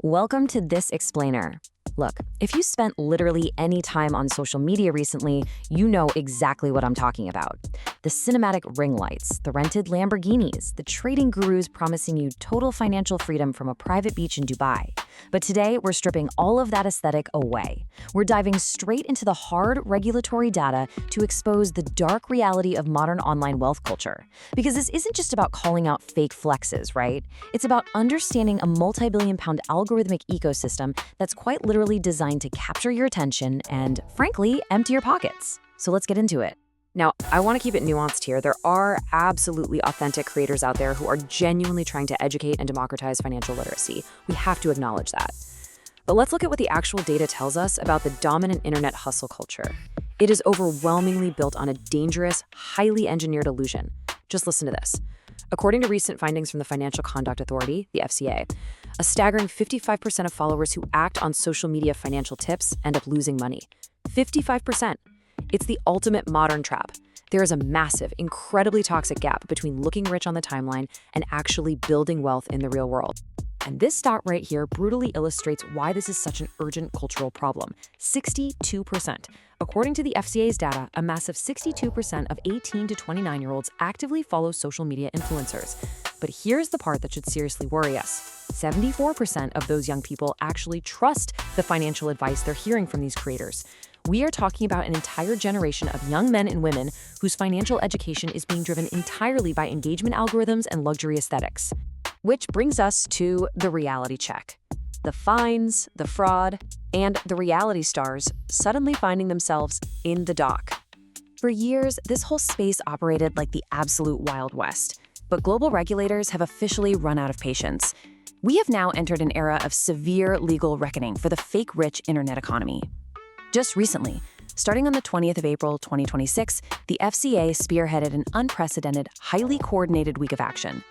Welcome to This Explainer. Look, if you spent literally any time on social media recently, you know exactly what I'm talking about. The cinematic ring lights, the rented Lamborghinis, the trading gurus promising you total financial freedom from a private beach in Dubai. But today, we're stripping all of that aesthetic away. We're diving straight into the hard regulatory data to expose the dark reality of modern online wealth culture. Because this isn't just about calling out fake flexes, right? It's about understanding a multi-billion-pound algorithmic ecosystem that's quite literally designed to capture your attention and, frankly, empty your pockets. So let's get into it. Now, I want to keep it nuanced here. There are absolutely authentic creators out there who are genuinely trying to educate and democratize financial literacy. We have to acknowledge that. But let's look at what the actual data tells us about the dominant internet hustle culture. It is overwhelmingly built on a dangerous, highly engineered illusion. Just listen to this. According to recent findings from the Financial Conduct Authority, the FCA, a staggering 55% of followers who act on social media financial tips end up losing money. 55%. It's the ultimate modern trap. There is a massive, incredibly toxic gap between looking rich on the timeline and actually building wealth in the real world. And this stat right here brutally illustrates why this is such an urgent cultural problem. 62%. According to the FCA's data, a massive 62% of 18 to 29-year-olds actively follow social media influencers. But here's the part that should seriously worry us. 74% of those young people actually trust the financial advice they're hearing from these creators. We are talking about an entire generation of young men and women whose financial education is being driven entirely by engagement algorithms and luxury aesthetics. Which brings us to the reality check. The fines, the fraud, and the reality stars suddenly finding themselves in the dock. For years, this whole space operated like the absolute Wild West, but global regulators have officially run out of patience. We have now entered an era of severe legal reckoning for the fake rich internet economy. Just recently, starting on the 20th of April 2026, the FCA spearheaded an unprecedented, highly coordinated week of action.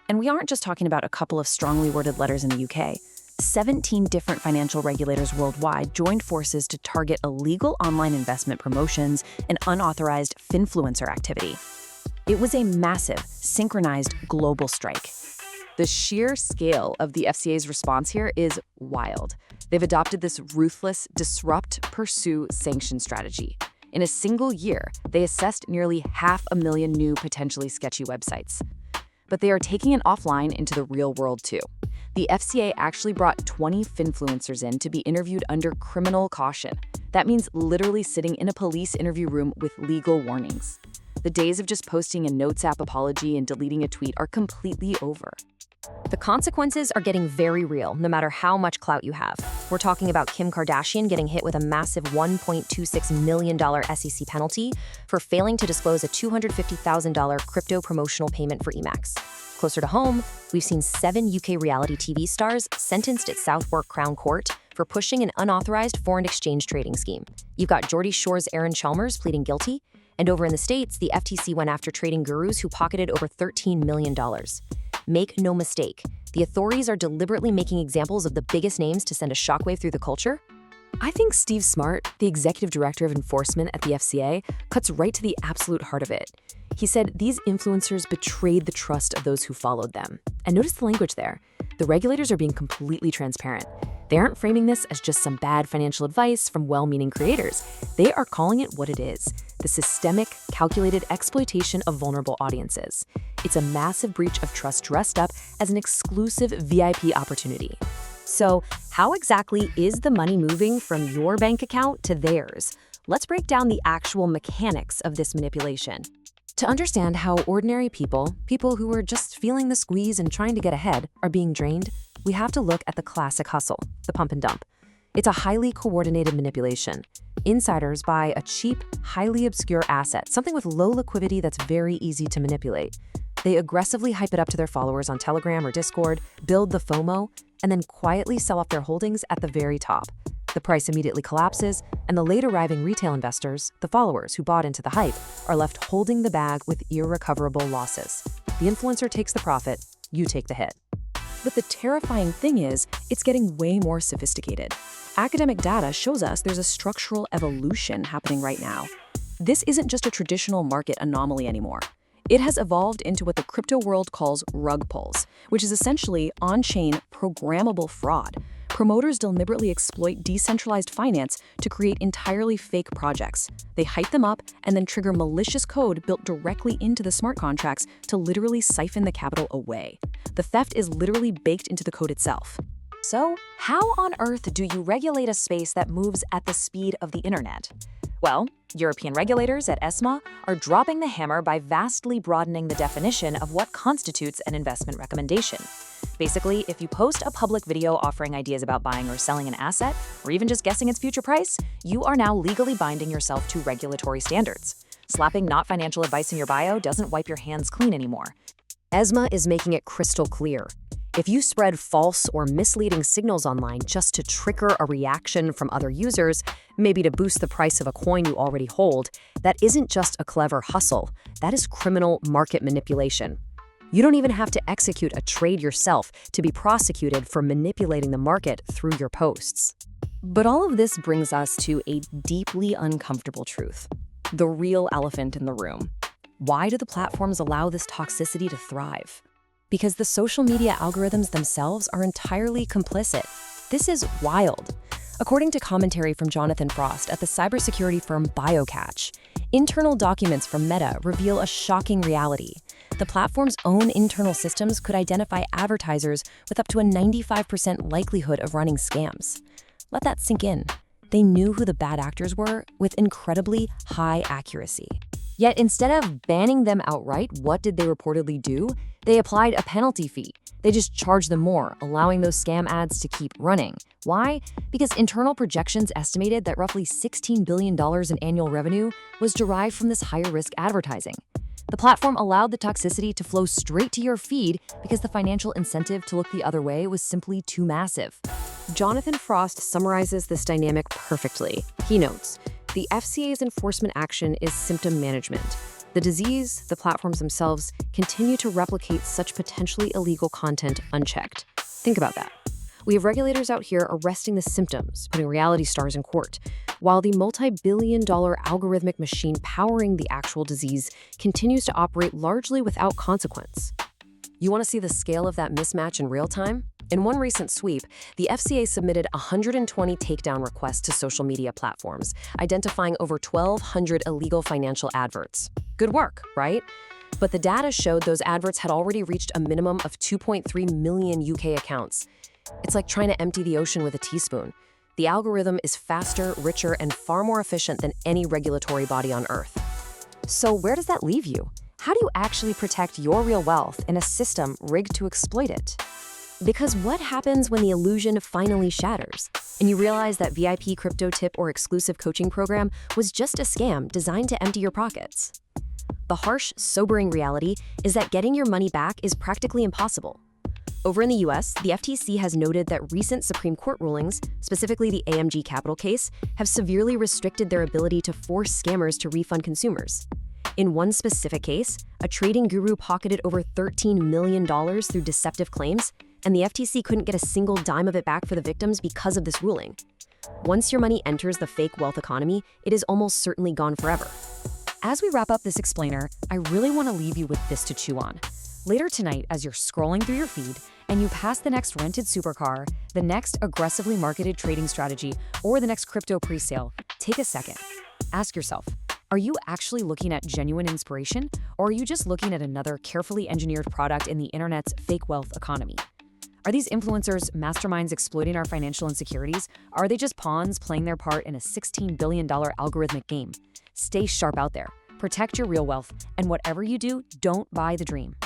And we aren't just talking about a couple of strongly worded letters in the UK. 17 different financial regulators worldwide joined forces to target illegal online investment promotions and unauthorized Finfluencer activity. It was a massive, synchronized global strike. The sheer scale of the FCA's response here is wild. They've adopted this ruthless disrupt, pursue, sanction strategy. In a single year, they assessed nearly 500,000 new potentially sketchy websites. But they are taking it offline into the real world too. The FCA actually brought 20 Finfluencers in to be interviewed under criminal caution. That means literally sitting in a police interview room with legal warnings. The days of just posting a Notes app apology and deleting a tweet are completely over. The consequences are getting very real, no matter how much clout you have. We're talking about Kim Kardashian getting hit with a massive $1.26 million SEC penalty for failing to disclose a $250,000 crypto promotional payment for Emacs. Closer to home, we've seen 7 UK reality TV stars sentenced at Southwark Crown Court for pushing an unauthorized foreign exchange trading scheme. You've got Geordie Shore's Aaron Chalmers pleading guilty, and over in the States, the FTC went after trading gurus who pocketed over $13 million. Make no mistake, the authorities are deliberately making examples of the biggest names to send a shockwave through the culture. I think Steve Smart, the executive director of enforcement at the FCA, cuts right to the absolute heart of it. He said these influencers betrayed the trust of those who followed them. And notice the language there. The regulators are being completely transparent. They aren't framing this as just some bad financial advice from well-meaning creators. They are calling it what it is: the systemic, calculated exploitation of vulnerable audiences. It's a massive breach of trust dressed up as an exclusive VIP opportunity. So, how exactly is the money moving from your bank account to theirs? Let's break down the actual mechanics of this manipulation. To understand how ordinary people who are just feeling the squeeze and trying to get ahead, are being drained, we have to look at the classic hustle, the pump and dump. It's a highly coordinated manipulation. Insiders buy a cheap, highly obscure asset, something with low liquidity that's very easy to manipulate. They aggressively hype it up to their followers on Telegram or Discord, build the FOMO, and then quietly sell off their holdings at the very top. The price immediately collapses, and the late arriving retail investors, the followers who bought into the hype, are left holding the bag with irrecoverable losses. The influencer takes the profit, you take the hit. But the terrifying thing is, it's getting way more sophisticated. Academic data shows us there's a structural evolution happening right now. This isn't just a traditional market anomaly anymore. It has evolved into what the crypto world calls rug pulls, which is essentially on-chain programmable fraud, Promoters deliberately exploit decentralized finance to create entirely fake projects. They hype them up and then trigger malicious code built directly into the smart contracts to literally siphon the capital away. The theft is literally baked into the code itself. So, how on earth do you regulate a space that moves at the speed of the internet? Well, European regulators at ESMA are dropping the hammer by vastly broadening the definition of what constitutes an investment recommendation. Basically, if you post a public video offering ideas about buying or selling an asset, or even just guessing its future price, you are now legally binding yourself to regulatory standards. Slapping not financial advice in your bio doesn't wipe your hands clean anymore. ESMA is making it crystal clear. If you spread false or misleading signals online just to trigger a reaction from other users, maybe to boost the price of a coin you already hold, that isn't just a clever hustle, that is criminal market manipulation. You don't even have to execute a trade yourself to be prosecuted for manipulating the market through your posts. But all of this brings us to a deeply uncomfortable truth, the real elephant in the room. Why do the platforms allow this toxicity to thrive? Because the social media algorithms themselves are entirely complicit. This is wild. According to commentary from Jonathan Frost at the cybersecurity firm BioCatch, internal documents from Meta reveal a shocking reality. The platform's own internal systems could identify advertisers with up to a 95% likelihood of running scams. Let that sink in. They knew who the bad actors were with incredibly high accuracy. Yet instead of banning them outright, what did they reportedly do? They applied a penalty fee. They just charged them more, allowing those scam ads to keep running. Why? Because internal projections estimated that roughly $16 billion in annual revenue was derived from this higher-risk advertising. The platform allowed the toxicity to flow straight to your feed because the financial incentive to look the other way was simply too massive. Jonathan Frost summarizes this dynamic perfectly. He notes, the FCA's enforcement action is symptom management. The disease, the platforms themselves, continue to replicate such potentially illegal content unchecked. Think about that. We have regulators out here arresting the symptoms, putting reality stars in court, while the multi-billion-dollar algorithmic machine powering the actual disease continues to operate largely without consequence. You want to see the scale of that mismatch in real time? In one recent sweep, the FCA submitted 120 takedown requests to social media platforms, identifying over 1,200 illegal financial adverts. Good work, right? But the data showed those adverts had already reached a minimum of 2.3 million UK accounts. It's like trying to empty the ocean with a teaspoon. The algorithm is faster, richer, and far more efficient than any regulatory body on Earth. So where does that leave you? How do you actually protect your real wealth in a system rigged to exploit it? Because what happens when the illusion finally shatters, and you realize that VIP crypto tip or exclusive coaching program was just a scam designed to empty your pockets? The harsh, sobering reality is that getting your money back is practically impossible. Over in the US, the FTC has noted that recent Supreme Court rulings, specifically the AMG Capital case, have severely restricted their ability to force scammers to refund consumers. In one specific case, a trading guru pocketed over $13 million through deceptive claims, and the FTC couldn't get a single dime of it back for the victims because of this ruling. Once your money enters the fake wealth economy, it is almost certainly gone forever. As we wrap up this explainer, I really want to leave you with this to chew on. Later tonight, as you're scrolling through your feed and you pass the next rented supercar, the next aggressively marketed trading strategy, or the next crypto pre-sale, take a second. Ask yourself, are you actually looking at genuine inspiration, or are you just looking at another carefully engineered product in the internet's fake wealth economy? Are these influencers masterminds exploiting our financial insecurities? Are they just pawns playing their part in a $16 billion algorithmic game? Stay sharp out there, protect your real wealth, and whatever you do, don't buy the dream.